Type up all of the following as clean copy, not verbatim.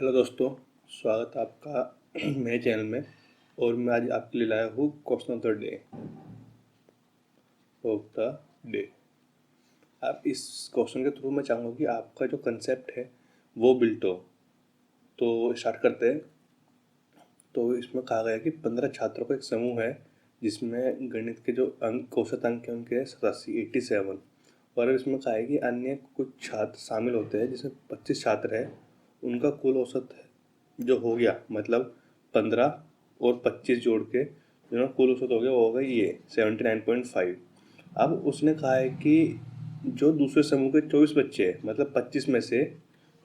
Hello दोस्तों, स्वागत है आपका मेरे चैनल में। और मैं आज आपके लिए लाया हूँ क्वेश्चन ऑफ द डे। आप इस क्वेश्चन के थ्रू मैं चाहूँगा कि आपका जो कंसेप्ट है वो बिल्ट हो। तो स्टार्ट करते हैं। तो इसमें कहा गया कि 15 छात्रों का एक समूह है जिसमें गणित के जो अंक औसत अंक हैं उनके 87। और अब इसमें कहा है कि अन्य कुछ छात्र शामिल होते हैं जिसमें 25 छात्र है, उनका कुल औसत है जो हो गया, मतलब 15 और 25 जोड़ के जो कुल औसत हो गया वो होगा ये 79.5। अब उसने कहा है कि जो दूसरे समूह के 24 बच्चे हैं, मतलब 25 में से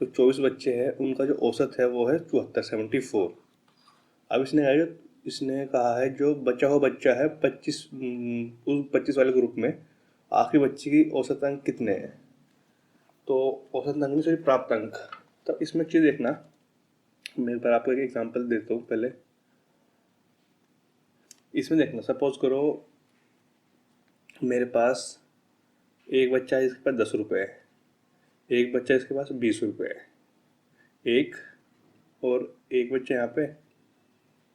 जो 24 बच्चे हैं उनका जो औसत है वो है 74, 74। अब इसने कहा है जो बचा हुआ बच्चा है 25, उस 25 वाले ग्रुप में आखिरी बच्चे की औसत अंक कितने हैं। तो औसत अंक में से प्राप्त अंक। तो इसमें चीज़ देखना, मैं पर आपको एक एग्जांपल देता हूँ पहले। इसमें देखना, सपोज करो मेरे पास एक बच्चा है जिसके पास 10 रुपये है, एक बच्चा है जिसके पास 20 रुपये है, एक और एक बच्चा यहाँ पे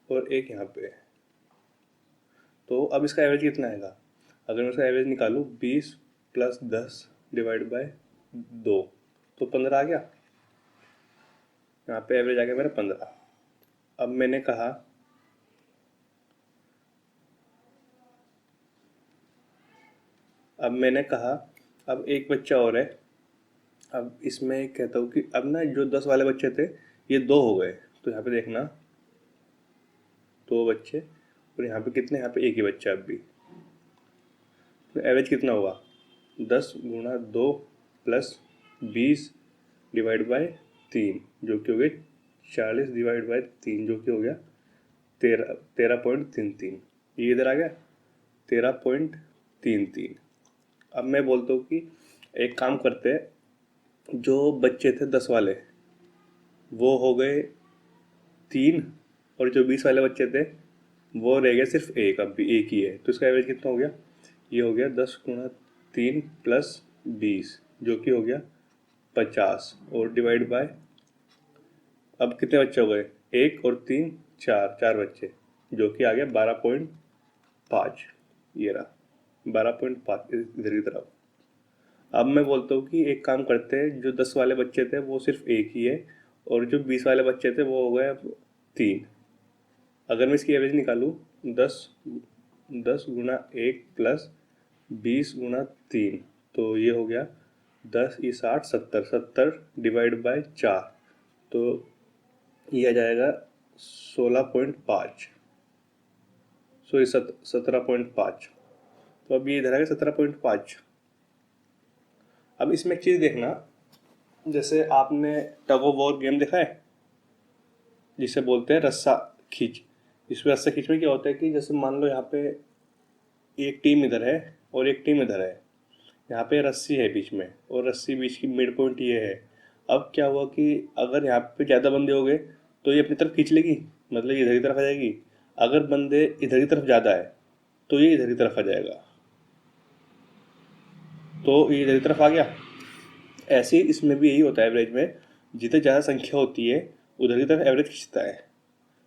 और एक यहाँ पे। तो अब इसका एवरेज कितना आएगा? अगर मैं इसका एवरेज निकालूँ 20 + 10 डिवाइड बाय 2 तो 15 आ गया। यहाँ पे एवरेज आ गया मेरा 15। अब मैंने कहा अब एक बच्चा और है। अब इसमें कहता हूँ कि अब ना जो 10 वाले बच्चे थे ये 2 हो गए। तो यहाँ पे देखना 2 बच्चे और यहाँ पे कितने, यहाँ पे एक ही बच्चा अब भी। तो एवरेज कितना हुआ? 10 × 2 + 20 डिवाइड बाय 3 जो कि हो गया 40 डिवाइड बाय 3 जो कि हो गया 13.33। ये इधर आ गया 13.33। अब मैं बोलता हूँ कि एक काम करते हैं, जो बच्चे थे 10 वाले वो हो गए 3 और जो 20 वाले बच्चे थे वो रह गया सिर्फ एक, अब भी एक ही है। तो इसका एवरेज कितना हो गया? ये हो गया 10 × 3 + 20 जो कि हो गया 50 और डिवाइड बाय, अब कितने बच्चे हो गए? एक और 3, 4, 4 बच्चे जो कि आ गया 12.5। ये रहा 12.5 इधर की तरफ। अब मैं बोलता हूँ कि एक काम करते हैं, जो 10 वाले बच्चे थे वो सिर्फ एक ही है और जो 20 वाले बच्चे थे वो हो गए अब 3। अगर मैं इसकी एवरेज निकालूँ 10 × 1 + 20 × 3 तो ये हो गया 10 × 60 70 70 डिवाइड बाय 4 तो ये आ जाएगा 16.5, सॉरी 17.5। तो अब ये इधर आ गया 17.5। अब इसमें एक चीज़ देखना, जैसे आपने टग ऑफ वॉर गेम देखा है जिसे बोलते हैं रस्सा खींच। इसमें रस्सा खींच में क्या होता है कि जैसे मान लो यहाँ पे एक टीम इधर है और एक टीम इधर है, यहाँ पे रस्सी है बीच में और रस्सी बीच की मिड पॉइंट ये है। अब क्या हुआ कि अगर यहाँ पे ज़्यादा बंदे हो गए तो ये अपनी तरफ खींच लेगी, मतलब ये इधर की तरफ आ जाएगी। अगर बंदे इधर की तरफ ज़्यादा है तो ये इधर की तरफ आ जाएगा, तो ये इधर की तरफ आ गया। ऐसे ही इसमें भी यही होता है, एवरेज में जितने ज़्यादा संख्या होती है उधर की तरफ एवरेज खींचता है।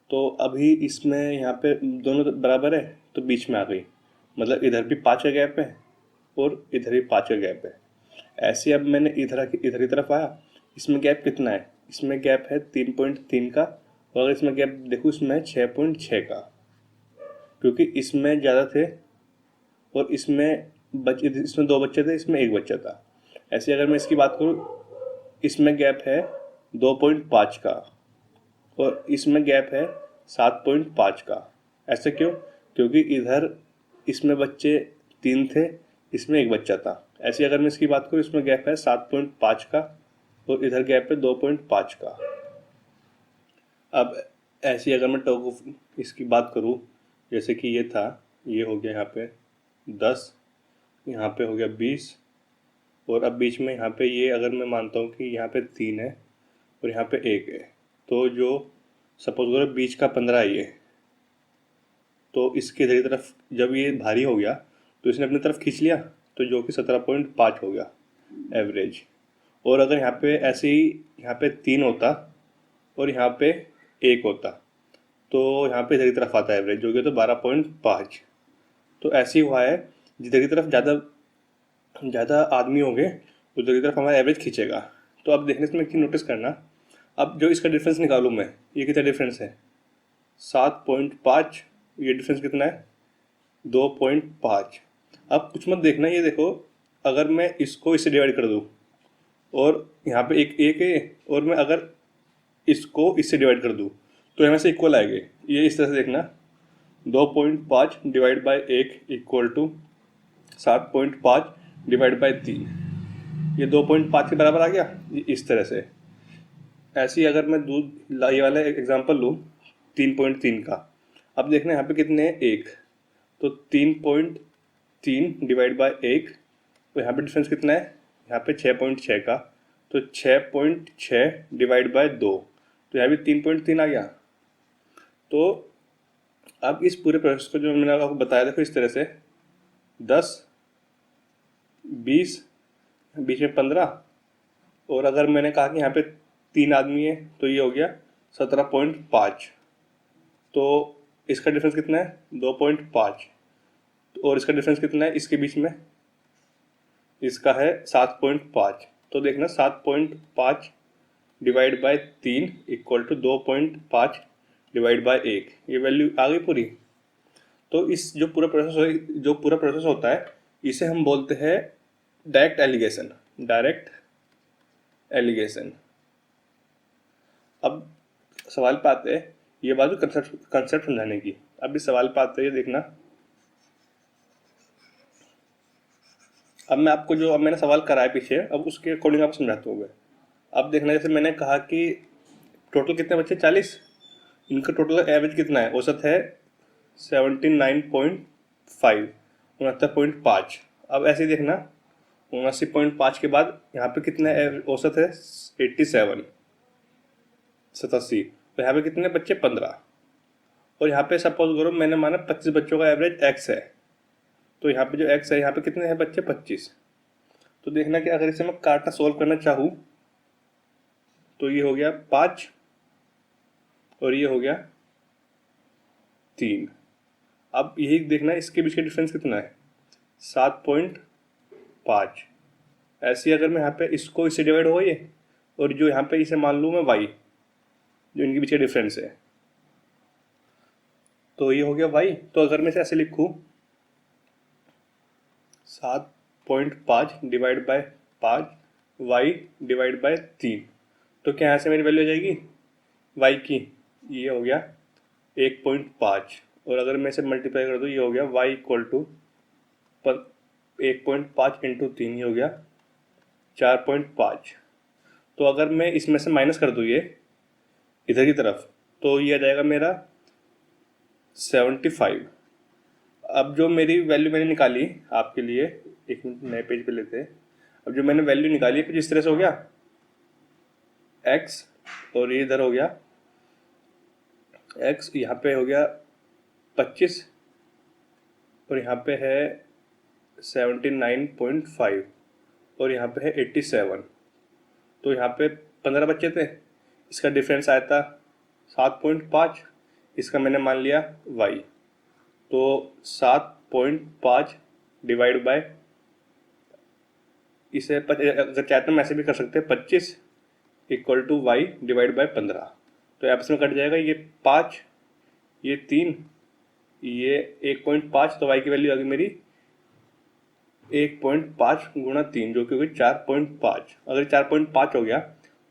तो अभी इसमें यहाँ पे दोनों बराबर है तो बीच में आ गई, मतलब इधर भी 5 का गैप है और इधर भी 5 का गैप है। ऐसे अब मैंने इधर की तरफ आया, इसमें गैप कितना है? इसमें गैप है 3.3 का, और अगर इसमें गैप देखूँ इसमें है 6.6 का, क्योंकि इसमें ज़्यादा थे और इसमें 2 बच्चे थे, इसमें एक बच्चा था। ऐसे अगर मैं इसकी बात करूँ, इसमें गैप है 2.5 का और इसमें गैप है 7.5 का। ऐसे क्यों? क्योंकि इधर इसमें बच्चे 3 थे, इसमें एक बच्चा था। ऐसे अगर मैं इसकी बात करूँ, इसमें गैप है 7.5 का और इधर गैप है 2.5 का। अब ऐसे अगर मैं टॉग ऑफ इसकी बात करूँ, जैसे कि ये था, ये हो गया यहाँ पे 10, यहाँ पे हो गया 20 और अब बीच में यहाँ पे ये अगर मैं मानता हूँ कि यहाँ पे 3 है और यहाँ पे 1 है, तो जो सपोज करो बीच का 15 है ये, तो इसके इधर की तरफ जब ये भारी हो गया तो इसने अपनी तरफ खींच लिया, तो जो कि 17.5 हो गया एवरेज। और अगर यहाँ पे ऐसे ही यहाँ पे 3 होता और यहाँ पे 1 होता, तो यहाँ पे इधर की तरफ आता है एवरेज, जो कि तो 12.5। तो ऐसे ही हुआ है, जिधर की तरफ ज़्यादा आदमी होंगे उधर की तरफ हमारा एवरेज खींचेगा। तो अब देखने से मैं कि नोटिस करना, अब जो इसका डिफरेंस निकालूँ मैं, ये कितना डिफरेंस है 7.5, ये डिफरेंस कितना है 2.5। अब कुछ मत देखना, ये देखो अगर मैं इसको इससे डिवाइड कर दूँ और यहाँ पे एक है, और मैं अगर इसको इससे डिवाइड कर दूँ तो यहाँ से इक्वल आएंगे। ये इस तरह से देखना, 2.5 divide by 1 equal to 7.5 divide by 3, ये 2.5 के बराबर आ गया। ये इस तरह से। ऐसे ही अगर मैं ये वाला एग्जांपल लूँ 3.3 का, अब देखना यहाँ पे कितने हैं 1, तो 3.3 डिवाइड बाई 1, तो यहाँ पे डिफरेंस कितना है यहाँ पे 6.6 का, तो 6.6 डिवाइड बाई 2, तो यहाँ भी 3.3 आ गया। तो अब इस पूरे प्रोसेस को जो मैंने आपको बताया, देखो इस तरह से 10, 20, बीच में 15, और अगर मैंने कहा कि यहाँ पे 3 आदमी है तो ये हो गया 17.5। तो इसका डिफरेंस कितना है 2.5, और इसका डिफरेंस कितना है इसके बीच में, इसका है 7.5। तो देखना 7.5 divide by 3 equal to 2.5 divide by 1, ये वैल्यू आ गई पूरी। तो इस जो पूरा प्रोसेस होता है इसे हम बोलते हैं डायरेक्ट एलिगेशन। अब सवाल पे आते हैं, ये बात कंसेप्ट समझाने की। अब इस सवाल पे आते हैं, ये देखना, अब मैं आपको जो अब मैंने सवाल कराया पीछे, अब उसके अकॉर्डिंग आपको समझाता हूँ मैं। अब देखना, जैसे मैंने कहा कि टोटल कितने बच्चे 40, इनका टोटल एवरेज कितना है, औसत है 79.5, 69.5। अब ऐसे ही देखना 79.5 के बाद यहाँ पे कितना औसत है 87, 87, तो यहाँ पे कितने बच्चे 15, और यहाँ पे सपोज करो मैंने माना 25 बच्चों का एवरेज x है, तो यहाँ पे जो x है यहाँ पे कितने हैं बच्चे 25। तो देखना कि अगर इसे मैं काटना सोल्व करना चाहूँ तो ये हो गया 5 और ये हो गया 3। अब यही देखना इसके बीच का डिफरेंस कितना है 7.5। ऐसे ही अगर मैं यहाँ पे इसको इससे डिवाइड हो ये, और जो यहाँ पे इसे मान लूँ मैं y, जो इनके बीच का डिफरेंस है, तो ये हो गया y। तो अगर मैं इसे ऐसे लिखूँ 7.5 divide bye 5 y divide by 3, तो क्या यहाँ से मेरी वैल्यू हो जाएगी y की, ये हो गया 1.5, और अगर मैं इसे मल्टीप्लाई कर दूँ ये हो गया y इक्वल टू 1.5 इंटू 3, ये हो गया 4.5। तो अगर मैं इसमें से माइनस कर दूँ ये इधर की तरफ, तो ये आ जाएगा मेरा 75। अब जो मेरी वैल्यू मैंने निकाली आपके लिए, एक मिनट नए पेज पे लेते हैं। अब जो मैंने वैल्यू निकाली है कुछ इस तरह से हो गया x, और ये इधर हो गया x, यहाँ पे हो गया 25, और यहाँ पे है 79.5, और यहाँ पे है 87। तो यहाँ पे 15 बच्चे थे, इसका डिफरेंस आया था 7.5, इसका मैंने मान लिया y। तो 7.5 डिवाइड बाय, इसे अगर चाहते हैं मैं ऐसे भी कर सकते हैं 25 equal to y divide by 15। तो आपस में कट जाएगा, ये 5, ये 3, ये 1.5, तो वाई की वैल्यू आ गई मेरी 1.5 गुणा 3, जो कि होगी 4.5। अगर 4.5 हो गया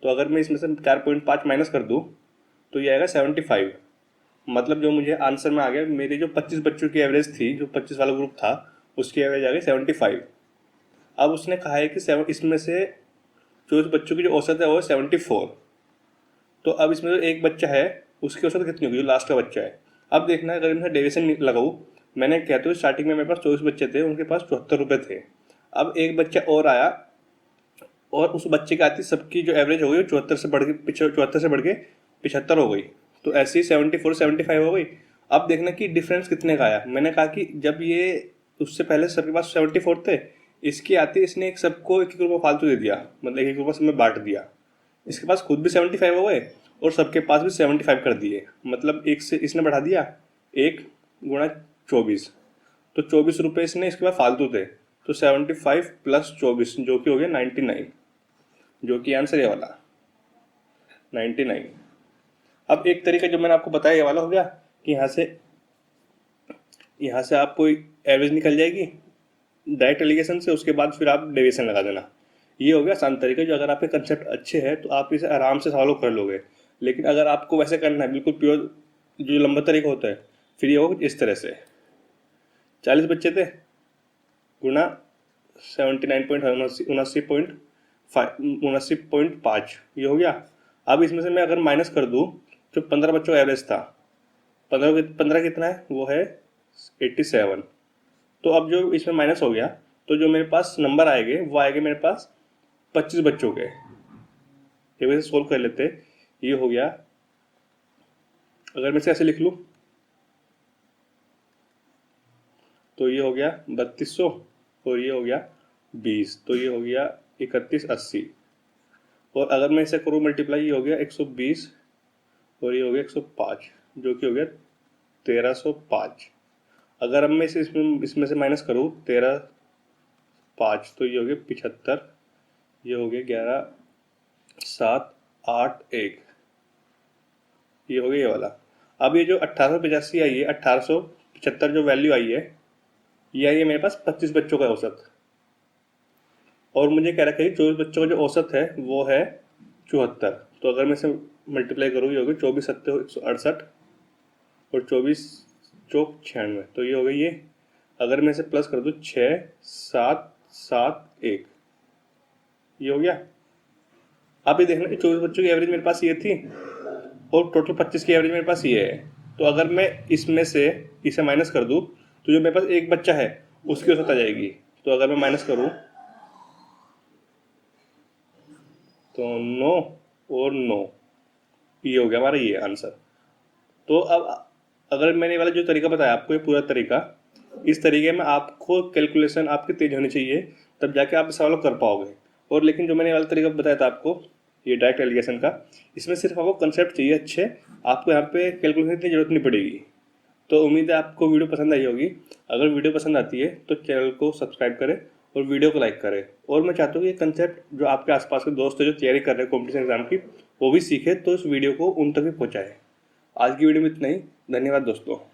तो अगर मैं इसमें से 4.5 माइनस कर दूँ तो ये आएगा 75। मतलब जो मुझे आंसर में आ गया, मेरे जो 25 बच्चों की एवरेज थी, जो 25 वाला ग्रुप था उसकी एवरेज आ गई 75। अब उसने कहा है कि इसमें से जो इस बच्चों की जो औसत है वो है 74। तो अब इसमें जो एक बच्चा है उसकी औसत कितनी होगी, जो लास्ट का बच्चा है। अब देखना अगर मैं डेविएशन लगाऊँ, मैंने कहते हुए स्टार्टिंग में मेरे पास 24 बच्चे थे, उनके पास 74 रुपये थे। अब एक बच्चा और आया और उस बच्चे की आती सबकी जो एवरेज हो गई 74 से बढ़ के 75 हो गई। तो ऐसे ही 74 75 हो गई। अब देखना कि डिफरेंस कितने का आया। मैंने कहा कि जब ये उससे पहले सबके पास 74 थे, इसकी आती इसने एक सबको एक रुपये फालतू दे दिया, मतलब एक रुपये सब में बांट दिया। इसके पास खुद भी 75 हो गए और सबके पास भी 75 कर दिए, मतलब एक से इसने बढ़ा दिया 1 × 24, तो 24 रुपये इसने इसके बाद फालतू थे, तो 75 + 24 जो कि हो गया 99, जो कि आंसर ये वाला 99। अब एक तरीका जो मैंने आपको बताया ये वाला हो गया कि यहाँ से आपको एवरेज निकल जाएगी डायरेक्ट एलिगेशन से, उसके बाद फिर आप डेविएशन लगा देना। ये हो गया आसान तरीका, जो अगर आपके कंसेप्ट अच्छे हैं तो आप इसे आराम से फॉलो कर लोगे। लेकिन अगर आपको वैसे करना है बिल्कुल प्योर जो लंबा तरीका होता है, फिर ये होगा इस तरह से 40 बच्चे थे गुना 79.79.5 ये हो गया। अब इसमें से मैं अगर माइनस कर दूं जो 15 बच्चों का एवरेज था, 15 कितना है वो है 87, तो अब जो इसमें माइनस हो गया तो जो मेरे पास नंबर आएंगे वो आएंगे मेरे पास 25 बच्चों के। ये वैसे सोल्व कर लेते, ये हो गया, अगर मैं इसे ऐसे लिख लूँ तो ये हो गया 3200 और ये हो गया 20, तो ये हो गया 3180, और अगर मैं इसे करूँ मल्टीप्लाई, ये हो गया 120 और ये हो गया 105 जो कि हो गया 1305। अगर अब मैं इसे इसमें से माइनस करूँ 13/5 तो ये हो गया 75, ये हो गया 11,781, ये हो गया ये वाला। अब ये जो 1885 आई है, 1875 जो वैल्यू आई है, ये आई है मेरे पास 25 बच्चों का औसत, और मुझे कह रखा है 24 बच्चों का जो औसत है वो है 74। तो अगर मैं इसे मल्टीप्लाई करूँ ये होगी 24 7 168 और 24 चौक 96, तो ये हो गई ये। अगर मैं इसे प्लस कर दूँ 6771, ये हो गया। आप ये देखना कि 24 बच्चों की एवरेज मेरे पास ये थी और टोटल 25 की एवरेज मेरे पास ये है। तो अगर मैं इसमें से इसे माइनस कर दूँ तो जो मेरे पास एक बच्चा है उसकी औसत आ जाएगी। तो अगर मैं माइनस करूँ तो 9 और 9, ये हो गया हमारा ये आंसर। तो अब अगर मैंने वाला जो तरीका बताया आपको, ये पूरा तरीका, इस तरीके में आपको कैलकुलेशन आपकी तेज होनी चाहिए, तब जाके आप इस सवाल को कर पाओगे। और लेकिन जो मैंने वाला तरीका बताया था आपको ये डायरेक्ट एलिगेशन का, इसमें सिर्फ आपको कंसेप्ट चाहिए अच्छे, आपको यहाँ पे कैलकुलेशन की जरूरत नहीं पड़ेगी। तो उम्मीद है आपको वीडियो पसंद आई होगी। अगर वीडियो पसंद आती है तो चैनल को सब्सक्राइब करें और वीडियो को लाइक करें। और मैं चाहता हूँ कि ये कंसेप्ट जो आपके आसपास के दोस्त हैं जो तैयारी कर रहे हैं कॉम्पिटिशन एग्जाम की, वो भी सीखे, तो इस वीडियो को उन तक भी पहुँचाएँ। आज की वीडियो में इतना ही, धन्यवाद दोस्तों।